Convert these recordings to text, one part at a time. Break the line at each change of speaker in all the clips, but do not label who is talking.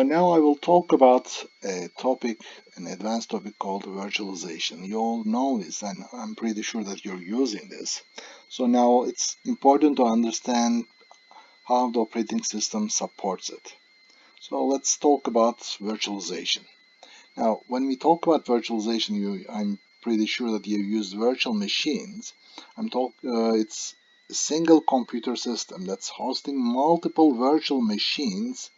Now I will talk about a topic, an advanced topic called virtualization. You all know this, and I'm pretty sure that you're using this. So now it's important to understand how the operating system supports it. So let's talk about virtualization. Now, when we talk about virtualization, I'm pretty sure that you use virtual machines. It's a single computer system that's hosting multiple virtual machines,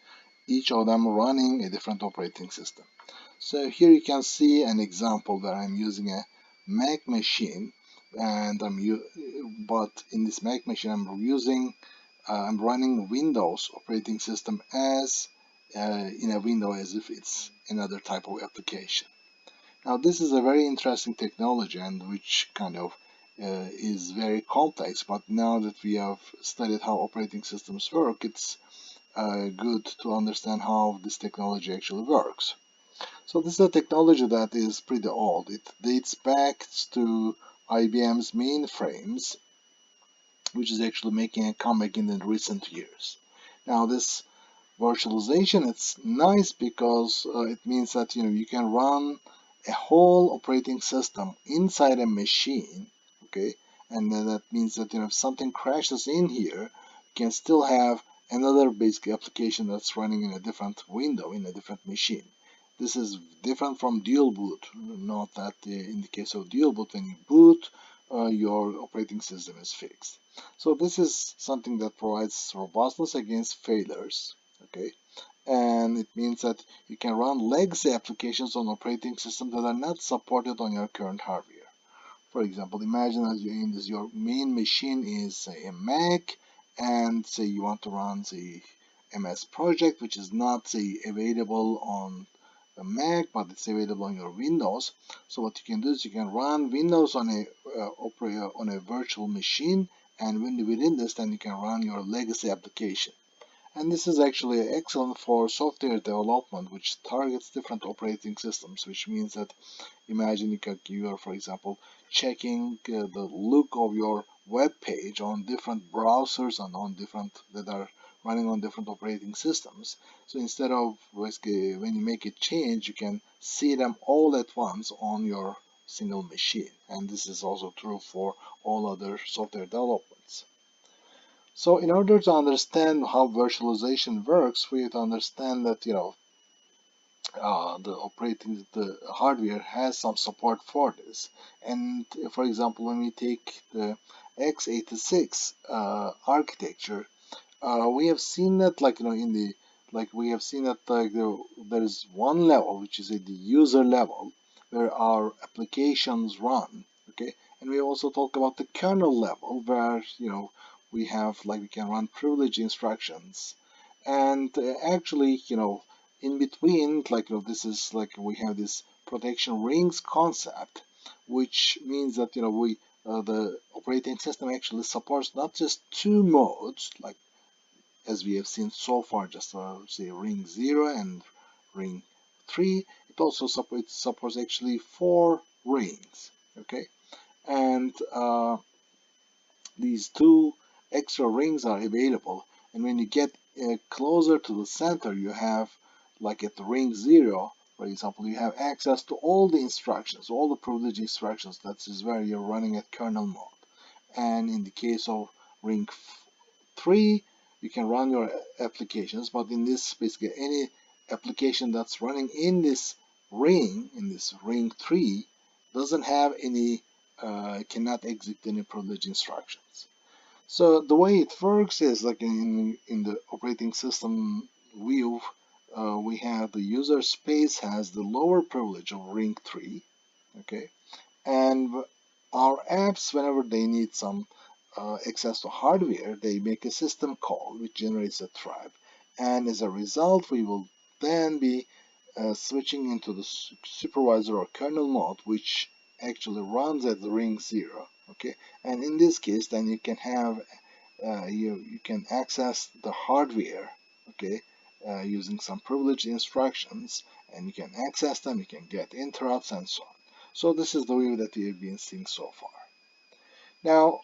each of them running a different operating system. So here you can see an example where I'm using a Mac machine, and but in this Mac machine I'm running Windows operating system as in a window as if it's another type of application. Now this is a very interesting technology and which kind of is very complex, but now that we have studied how operating systems work, it's good to understand how this technology actually works. So this is a technology that is pretty old. It dates back to IBM's mainframes, which is actually making a comeback in the recent years. Now this virtualization, it's nice because it means that you can run a whole operating system inside a machine, okay, and then that means that if something crashes in here, you can still have another basic application that's running in a different window in a different machine. This is different from dual boot. Not that in the case of dual boot, when you boot, your operating system is fixed. So this is something that provides robustness against failures. Okay, and it means that you can run legacy applications on operating systems that are not supported on your current hardware. For example, imagine as your main machine is say a Mac, and say you want to run the MS Project, which is not say available on the Mac, but it's available on your Windows. So what you can do is you can run Windows on a virtual machine, and within this, then you can run your legacy application. And this is actually excellent for software development, which targets different operating systems, which means that imagine you are, for example, checking the look of your web page on different browsers and on different that are running on different operating systems. So instead of basically when you make a change, you can see them all at once on your single machine. And this is also true for all other software developments. So in order to understand how virtualization works, we have to understand that the hardware has some support for this. And for example, when we take the x86 architecture, we have seen that we have seen that there is one level which is at the user level where our applications run. Okay, and we also talk about the kernel level where we have we can run privilege instructions, and actually in between this is we have this protection rings concept, which means that we the operating system actually supports not just two modes as we have seen so far, just say ring 0 and ring 3. It also supports actually 4 rings. Okay, and these two extra rings are available, and when you get closer to the center, you have at the ring 0, for example, you have access to all the instructions, all the privilege instructions. That is where you're running at kernel mode. And in the case of ring 3, you can run your applications, but in this basically any application that's running in this ring 3, doesn't have any cannot execute any privilege instructions. So the way it works is in the operating system view, we have the user space has the lower privilege of ring 3. Okay, and our apps, whenever they need some access to hardware, they make a system call which generates a thread, and as a result we will then be switching into the supervisor or kernel mode, which actually runs at the ring 0. Okay, and in this case then you can have you can access the hardware, okay, using some privileged instructions, and you can access them, you can get interrupts and so on. So this is the way that we have been seeing so far. Now,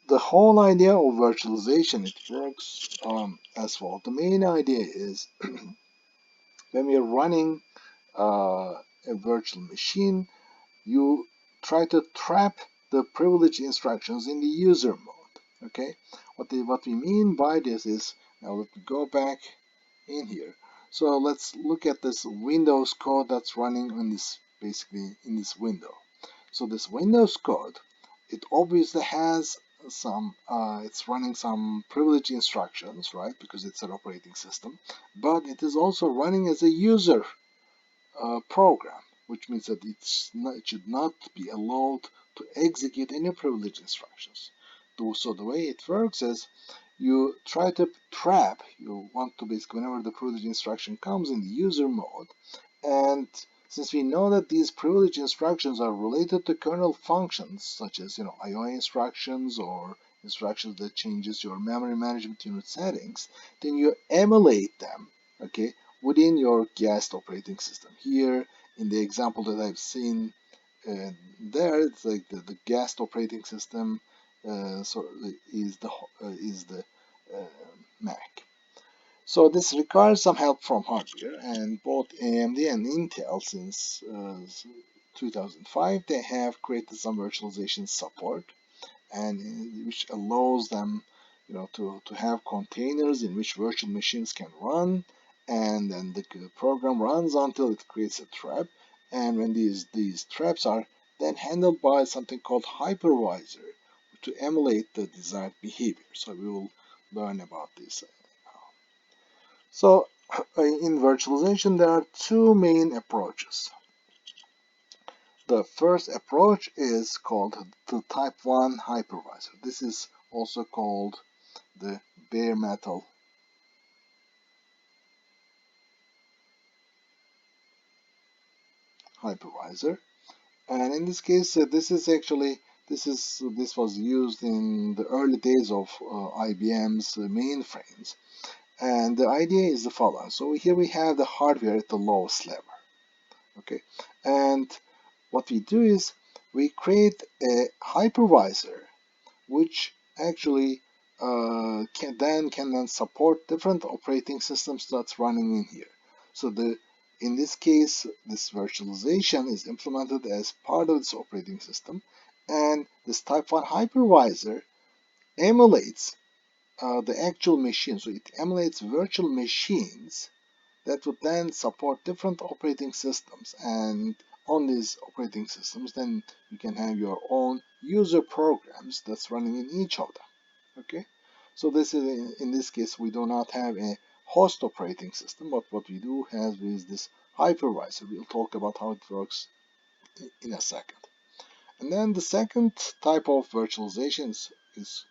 the whole idea of virtualization, it works as well. The main idea is when we are running a virtual machine, you try to trap the privilege instructions in the user mode. Okay, what we mean by this is, now let me go back in here. So let's look at this Windows code that's running on this, basically in this window. So this Windows code, it obviously has some, it's running some privilege instructions, right? Because it's an operating system, but it is also running as a user program, which means that it should not be allowed to execute any privilege instructions. So the way it works is you try to trap, you want to basically, whenever the privilege instruction comes in the user mode, and since we know that these privilege instructions are related to kernel functions, such as IO instructions or instructions that changes your memory management unit settings, then you emulate them, okay, within your guest operating system. Here, in the example that I've seen there, it's like the guest operating system is the uh, Mac. So this requires some help from hardware, and both AMD and Intel since 2005 they have created some virtualization support, and which allows them, to have containers in which virtual machines can run, and then the program runs until it creates a trap, and when these traps are then handled by something called hypervisor to emulate the desired behavior. So we will learn about this now. So in virtualization, there are two main approaches. The first approach is called the type 1 hypervisor. This is also called the bare metal hypervisor. And in this case, this was used in the early days of IBM's mainframes. And the idea is the following. So here we have the hardware at the lowest level. Okay, and what we do is we create a hypervisor which actually can then support different operating systems that's running in here. So in this case, this virtualization is implemented as part of this operating system, and this type 1 hypervisor emulates the actual machine. So it emulates virtual machines that would then support different operating systems, and on these operating systems then you can have your own user programs that's running in each of them. Okay, so this is, in this case, we do not have a host operating system, but what we do have is this hypervisor. We'll talk about how it works in a second. And then the second type of virtualization is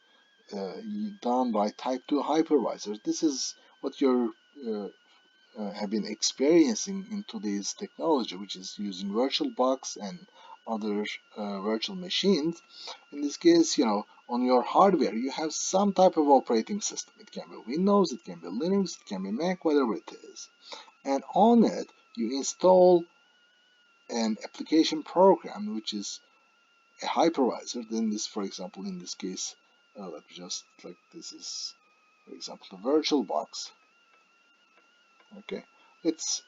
done by type 2 hypervisors. This is what you're have been experiencing in today's technology, which is using VirtualBox and other virtual machines. In this case, on your hardware, you have some type of operating system. It can be Windows, it can be Linux, it can be Mac, whatever it is. And on it, you install an application program, which is a hypervisor. Then this, for example, in this case, let me just, like, this is, for example, the VirtualBox. Okay, it's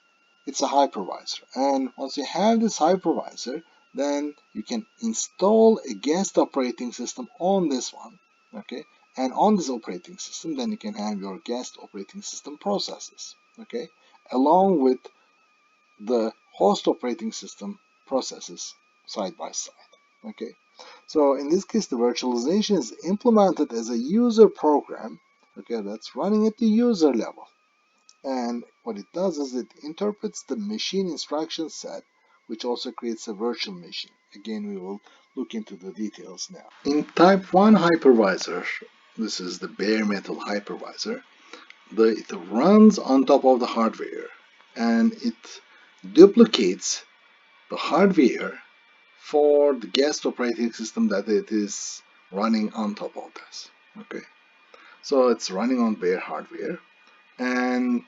it's a hypervisor, and once you have this hypervisor, then you can install a guest operating system on this one. Okay, and on this operating system, then you can have your guest operating system processes. Okay, along with the host operating system processes side by side. Okay, so in this case, the virtualization is implemented as a user program. Okay, that's running at the user level. And what it does is it interprets the machine instruction set, which also creates a virtual machine. Again, we will look into the details now. In type 1 hypervisor, this is the bare metal hypervisor, it runs on top of the hardware, and it duplicates the hardware for the guest operating system that it is running on top of this. Okay, so it's running on bare hardware, and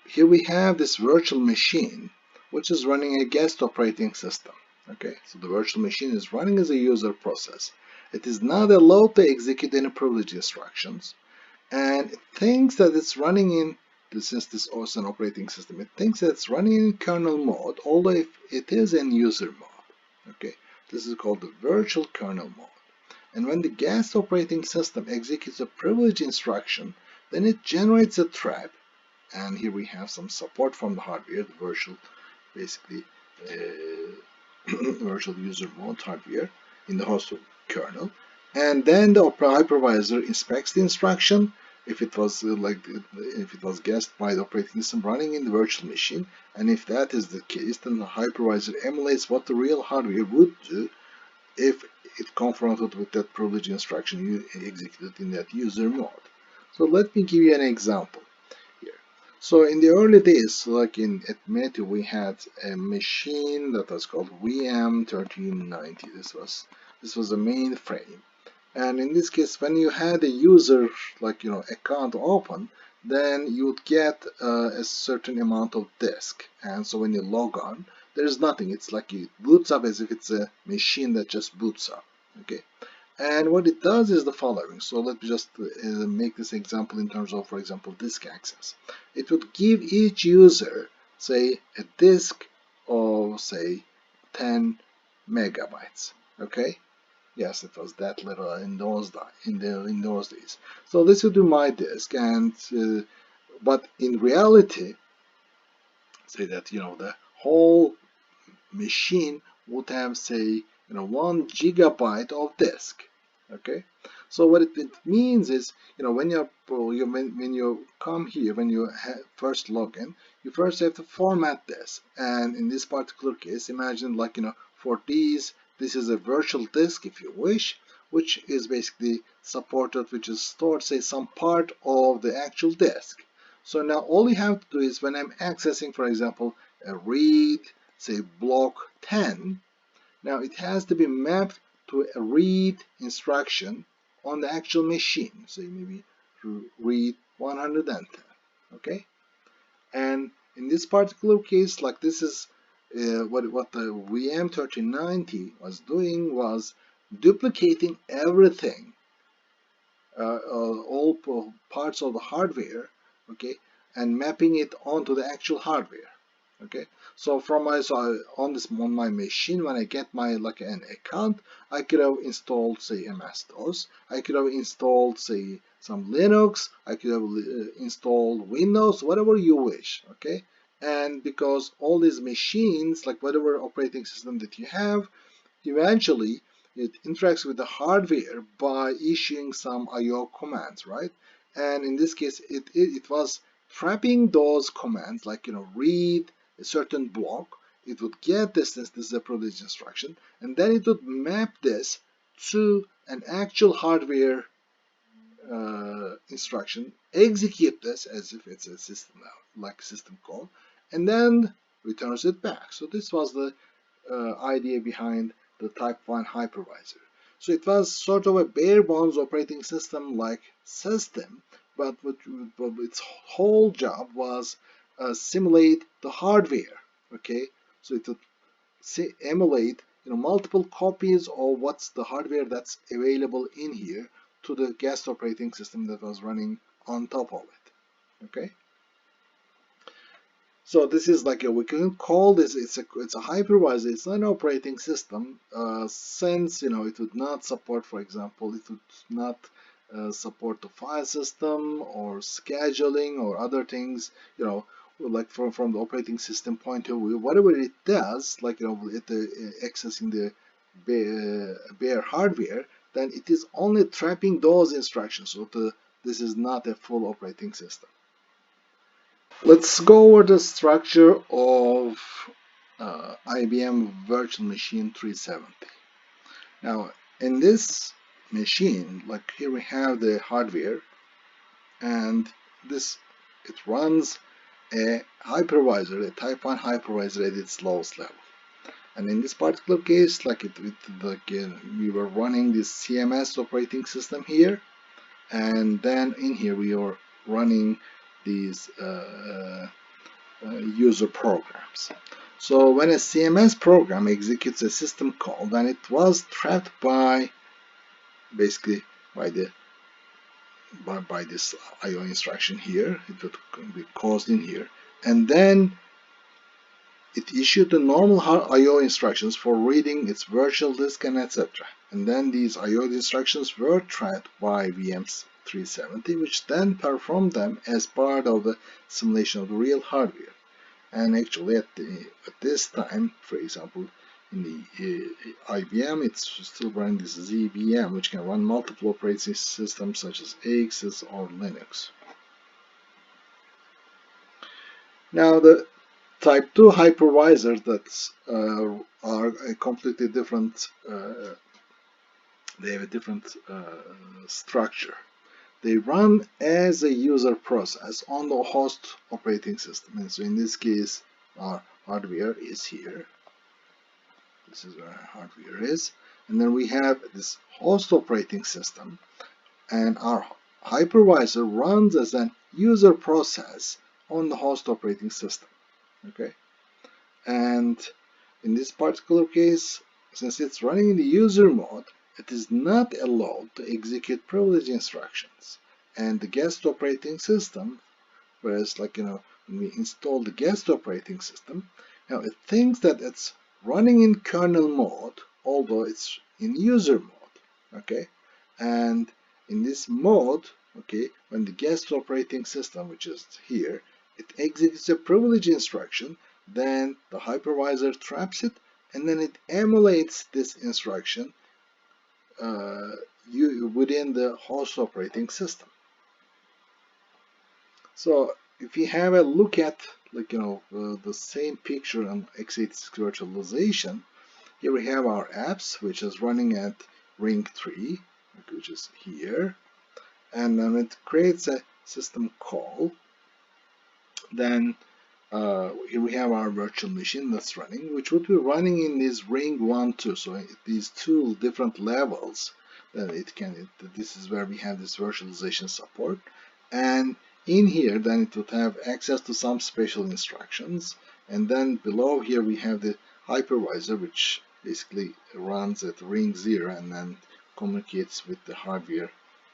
here we have this virtual machine which is running a guest operating system. Okay, so the virtual machine is running as a user process. It is not allowed to execute any privilege instructions, and it thinks that it's running in since this is an operating system, it thinks that it's running in kernel mode, although if it is in user mode. Okay, this is called the virtual kernel mode. And when the guest operating system executes a privilege instruction, then it generates a thread. And here we have some support from the hardware, the virtual, basically, virtual user mode hardware in the host kernel. And then the hypervisor inspects the instruction if it was if it was guessed by the operating system running in the virtual machine, and if that is the case, then the hypervisor emulates what the real hardware would do if it confronted with that privilege instruction you executed in that user mode. So let me give you an example here. So in the early days, like at Meta, we had a machine that was called VM 1390. This was a mainframe. And in this case, when you had a user account open, then you would get a certain amount of disk. And so when you log on, there's nothing. It's like it boots up as if it's a machine that just boots up. Okay. And what it does is the following. So let me just make this example in terms of, for example, disk access. It would give each user, say, a disk of, say, 10 megabytes. Okay. Yes, it was that little in those days. So this would be my disk, and but in reality, say that the whole machine would have, say, 1 gigabyte of disk. Okay, so what it means is, when when you come here, when you first log in, you first have to format this. And in this particular case, imagine for these, this is a virtual disk, if you wish, which is basically supported, which is stored, say, some part of the actual disk. So now all you have to do is, when I'm accessing, for example, a read, say, block 10, now it has to be mapped to a read instruction on the actual machine. So maybe read 110. Okay, and in this particular case, like this is what the VM 1390 was doing, was duplicating everything, all parts of the hardware, okay, and mapping it onto the actual hardware. Okay, so on my machine, when I get my an account, I could have installed, say, MS-DOS. I could have installed, say, some Linux. I could have installed Windows, whatever you wish. Okay, and because all these machines, like whatever operating system that you have, eventually it interacts with the hardware by issuing some IO commands, right? And in this case, it was trapping those commands, read a certain block. It would get this is a privilege instruction, and then it would map this to an actual hardware instruction, execute this as if it's a system, system call, and then returns it back. So this was the idea behind the Type 1 hypervisor. So it was sort of a bare bones operating system like system, but its whole job was simulate the hardware. Okay, so it would emulate multiple copies of what's the hardware that's available in here to the guest operating system that was running on top of it. Okay, so this is we can call this, it's a hypervisor. It's not an operating system, since it would not support, for example, it would not support the file system or scheduling or other things, from the operating system point of view. Whatever it does, accessing the bare hardware, then it is only trapping those instructions. So this is not a full operating system. Let's go over the structure of IBM Virtual Machine 370. Now, in this machine, here we have the hardware, and it runs a hypervisor, a Type 1 hypervisor at its lowest level. And in this particular case, we were running this CMS operating system here, and then in here we are running these user programs. So when a CMS program executes a system call, then it was trapped by the by this IO instruction here. It would be caused in here, and then it issued the normal IO instructions for reading its virtual disk and etc. And then these IO instructions were tracked by VM370, which then performed them as part of the simulation of the real hardware. And actually, at this time, for example, in the IBM, it's still running this ZVM, which can run multiple operating systems such as AXIS or Linux. Now, the Type 2 hypervisors that are a completely different, they have a different structure. They run as a user process on the host operating system. And so in this case, our hardware is here. This is where our hardware is. And then we have this host operating system. And our hypervisor runs as a user process on the host operating system. Okay. And in this particular case, since it's running in the user mode, it is not allowed to execute privileged instructions. And the guest operating system, whereas when we install the guest operating system, now it thinks that it's running in kernel mode, although it's in user mode. Okay, and in this mode, okay, when the guest operating system, which is here, it executes a privilege instruction, then the hypervisor traps it, and then it emulates this instruction within the host operating system. So if you have a look at the same picture on x86 virtualization, here we have our apps, which is running at ring 3, which is here, and then it creates a system call. Then here we have our virtual machine that's running, which would be running in this ring 1, 2. So these two different levels, this is where we have this virtualization support. And in here, then it would have access to some special instructions. And then below here, we have the hypervisor, which basically runs at ring 0 and then communicates with the hardware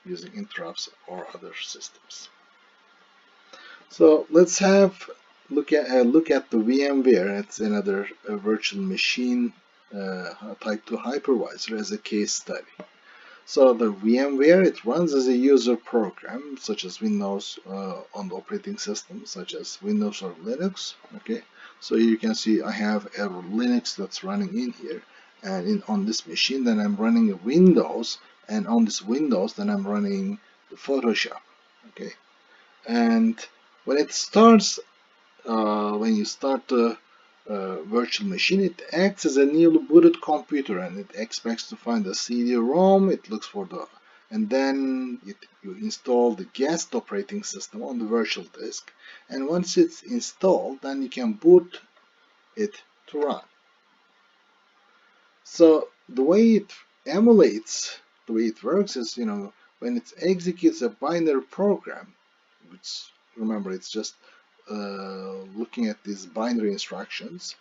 using interrupts or other systems. So let's have look at the VMware. It's another virtual machine type 2 hypervisor as a case study. So the VMware, it runs as a user program, such as Windows on the operating system, such as Windows or Linux. Okay, so you can see I have a Linux that's running in here, and on this machine, then I'm running a Windows, and on this Windows, then I'm running the Photoshop. Okay, and when it starts, when you start the virtual machine, it acts as a newly booted computer, and it expects to find the CD-ROM. It looks for and then you install the guest operating system on the virtual disk, and once it's installed, then you can boot it to run. So the way it emulates, the way it works is, when it executes a binary program, which, remember, it's just looking at these binary instructions,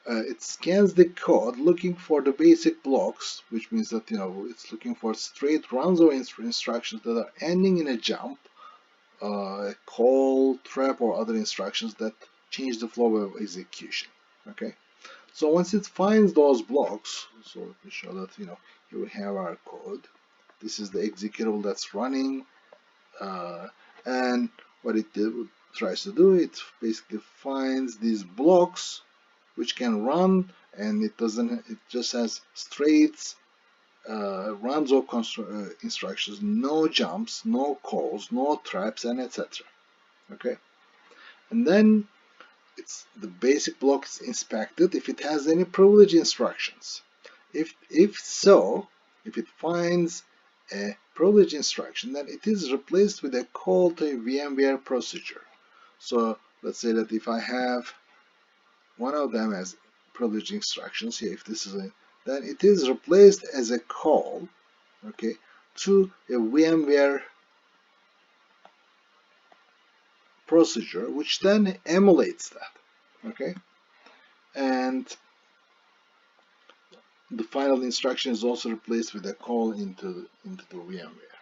it scans the code looking for the basic blocks, which means that it's looking for straight runs or instructions that are ending in a jump, call, trap, or other instructions that change the flow of execution. Okay, so once it finds those blocks, so let me show that here we have our code. This is the executable that's running, and what it tries to do, it basically finds these blocks which can run, and it just has straight runs or instructions, no jumps, no calls, no traps, and etc. Okay, and then the basic block is inspected if it has any privilege instructions. If it finds a privilege instruction, then it is replaced with a call to a VMware procedure. So let's say that if I have one of them as privilege instructions here, if this is then it is replaced as a call, okay, to a VMware procedure, which then emulates that. Okay, and the final instruction is also replaced with a call into the VMware.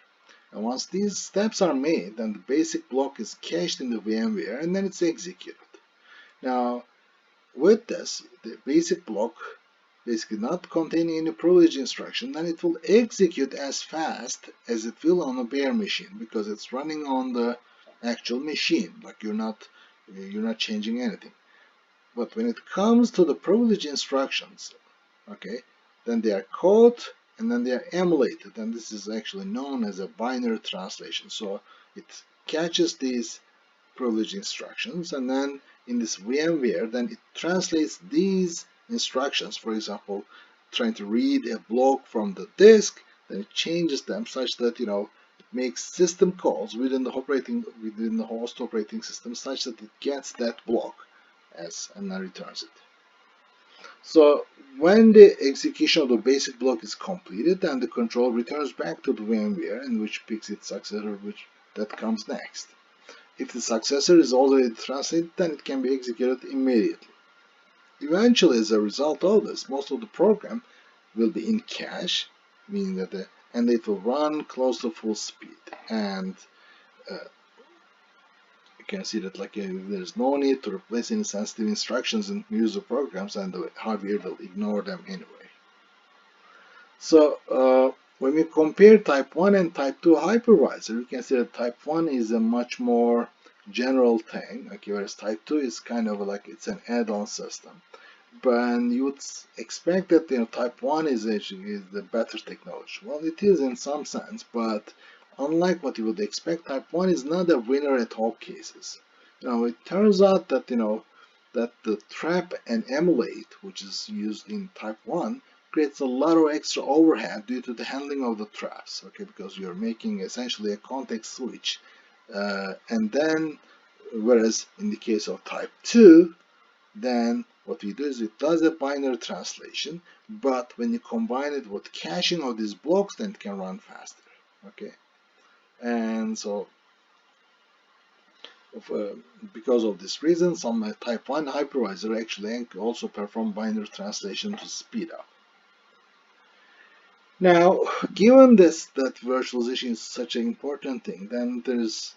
And once these steps are made, then the basic block is cached in the VMware and then it's executed. Now, with this, the basic block basically not containing any privilege instruction, then it will execute as fast as it will on a bare machine because it's running on the actual machine. Like you're not changing anything. But when it comes to the privilege instructions, okay, then they are caught and then they are emulated, and this is actually known as a binary translation. So it catches these privilege instructions, and then in this VMware, then it translates these instructions. For example, trying to read a block from the disk, then it changes them such that it makes system calls within the host operating system such that it gets that block and then returns it. So when the execution of the basic block is completed, then the control returns back to the VMware, in which picks its successor, that comes next. If the successor is already translated, then it can be executed immediately. Eventually, as a result of this, most of the program will be in cache, meaning that and it will run close to full speed. And you can see that there's no need to replace any sensitive instructions in user programs, and the hardware will ignore them anyway. So when we compare type 1 and type 2 hypervisor, you can see that type 1 is a much more general thing, whereas type 2 is kind of like it's an add-on system. But you would expect that type 1 is the better technology. Well, it is in some sense, but unlike what you would expect, type 1 is not a winner at all cases. It turns out that that the trap and emulate, which is used in type 1, creates a lot of extra overhead due to the handling of the traps, because you're making essentially a context switch. And then, whereas in the case of type 2, then what we do is it does a binary translation, but when you combine it with caching of these blocks, then it can run faster. And so because of this reason, some type 1 hypervisor actually also perform binary translation to speed up. Now, given that virtualization is such an important thing, then there's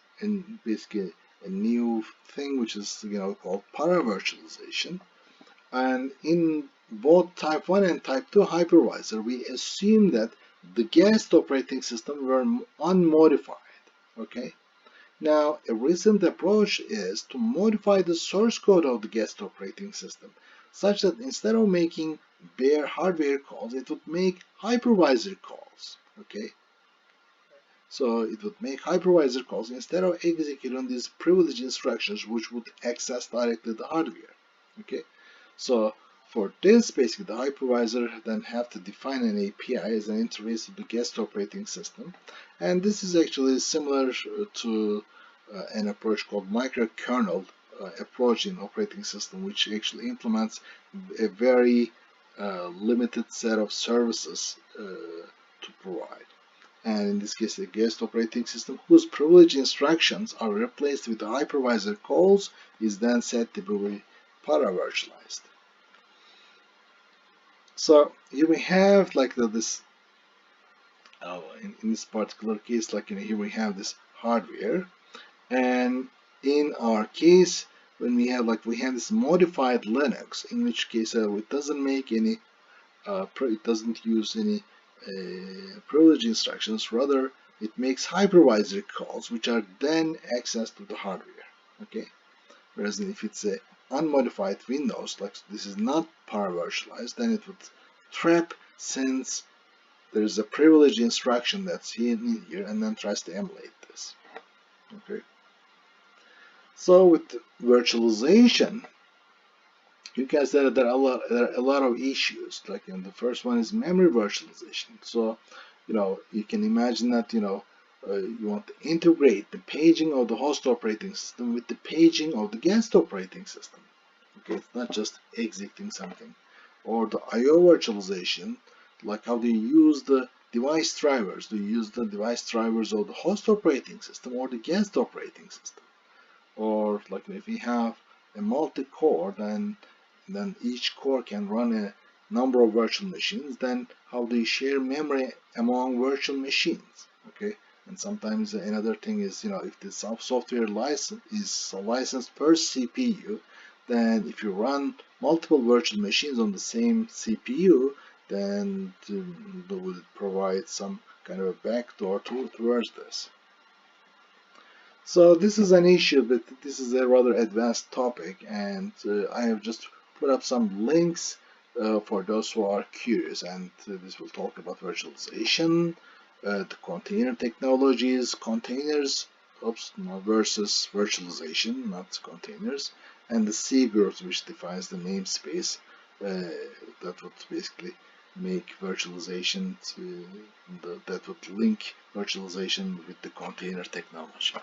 basically a new thing which is called Paravirtualization. And in both type 1 and type 2 hypervisor, we assume that the guest operating system were unmodified. Now, a recent approach is to modify the source code of the guest operating system such that instead of making bare hardware calls, it would make hypervisor calls. So it would make hypervisor calls instead of executing these privileged instructions which would access directly the hardware. So for this, basically the hypervisor then have to define an API as an interface to the guest operating system, and this is actually similar to an approach called microkernel approach in operating system, which actually implements a very limited set of services to provide. And in this case, the guest operating system whose privileged instructions are replaced with the hypervisor calls is then said to be paravirtualized. So here we have this in this particular case, here we have this hardware, and in our case, when we have this modified Linux, in which case it doesn't make any it doesn't use any privilege instructions, rather it makes hypervisor calls which are then accessed to the hardware. Whereas if it's a unmodified Windows, this is not paravirtualized, then it would trap since there's a privileged instruction that's in here and then tries to emulate this. So with virtualization, you can say that there are a lot of issues. The first one is memory virtualization. So you can imagine that you want to integrate the paging of the host operating system with the paging of the guest operating system. It's not just exiting something. Or the I/O virtualization, how do you use the device drivers? Do you use the device drivers of the host operating system or the guest operating system? Or if we have a multi-core, then each core can run a number of virtual machines. Then how do you share memory among virtual machines? And sometimes another thing is, if the software license is licensed per CPU, then if you run multiple virtual machines on the same CPU, then they will provide some kind of a backdoor towards this. So this is an issue, but this is a rather advanced topic, and I have just put up some links for those who are curious. And this will talk about virtualization, the container technologies, containers, versus virtualization, not containers, and the C groups, which defines the namespace that would basically make virtualization that would link virtualization with the container technology.